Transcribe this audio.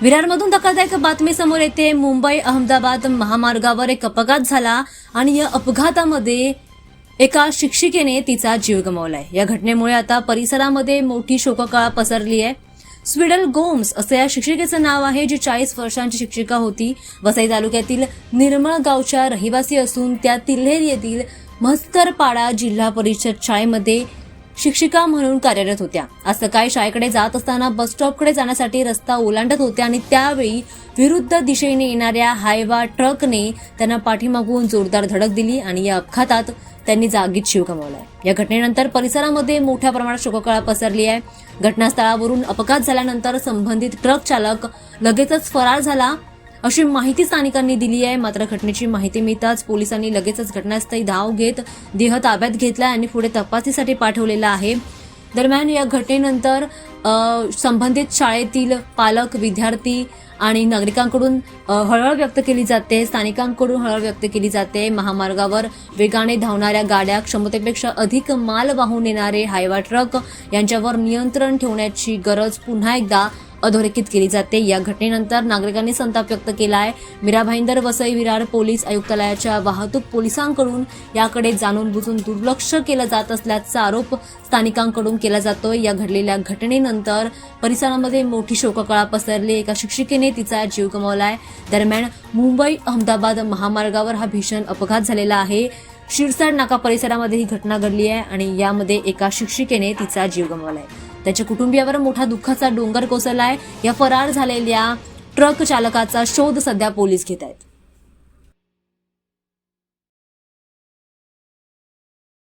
विरारमधून धक्कादायक बातमी समोर येते। मुंबई अहमदाबाद महामार्गावर एक अपघात झाला आणि या अपघातामध्ये एका शिक्षिकेने तिचा जीव गमावलाय। या घटनेमुळे आता परिसरामध्ये मोठी शोककळा पसरली आहे। स्विडल गोम्स असं या शिक्षिकेचं नाव आहे, जी 40 वर्षांची शिक्षिका होती। वसई तालुक्यातील निर्मळ गावच्या रहिवासी असून त्या तिल्हेर येथील म्हस्करपाडा जिल्हा परिषद शाळेमध्ये शिक्षिका म्हणून कार्यरत होत्या। आज सकाळी शाळेकडे जात असताना बस स्टॉपकडे जाण्यासाठी रस्ता ओलांडत होत्या आणि त्यावेळी विरुद्ध दिशेने येणाऱ्या हायवा ट्रकने त्यांना पाठीमागून जोरदार धडक दिली आणि या अपघातात त्यांनी जागीच जीव गमावलाय। या घटनेनंतर परिसरामध्ये मोठ्या प्रमाणात शोककळा पसरली आहे। घटनास्थळावरून अपघात झाल्यानंतर संबंधित ट्रक चालक लगेचच फरार झाला अशी माहिती स्थानिकांनी दिली आहे। मात्र घटनेची माहिती मिळताच पोलिसांनी लगेचच घटनास्थळी धाव घेत देह ताब्यात घेतला आणि पुढे तपासणीसाठी पाठवलेला आहे। दरम्यान या घटनेनंतर संबंधित शाळेतील पालक, विद्यार्थी आणि नागरिकांकडून हळहळ व्यक्त केली जाते। स्थानिकांकडून हळहळ व्यक्त केली जाते। महामार्गावर वेगाने धावणाऱ्या गाड्या, क्षमतेपेक्षा अधिक माल वाहून येणारे हायवा ट्रक यांच्यावर नियंत्रण ठेवण्याची गरज पुन्हा एकदा अधोरेखित केली जाते। या घटनेनंतर नागरिकांनी संताप व्यक्त केला आहे। मीरा भाईंदर वसई विरार पोलीस आयुक्तालयाच्या वाहतूक पोलिसांकडून याकडे जाणून बुजून दुर्लक्ष केलं जात असल्याचा आरोप स्थानिकांकडून केला जातोय। या घडलेल्या घटनेनंतर परिसरामध्ये मोठी शोककळा पसरली। एका शिक्षिकेने तिचा जीव गमावलाय। दरम्यान मुंबई अहमदाबाद महामार्गावर हा भीषण अपघात झालेला आहे। शिरसाट नाका परिसरामध्ये ही घटना घडली आहे आणि यामध्ये एका शिक्षिकेने तिचा जीव गमावलाय। त्याच्या कुटुंबियावर मोठा दुःखाचा डोंगर कोसळलाय। या फरार झालेल्या ट्रक चालकाचा शोध सध्या पोलीस घेत आहेत।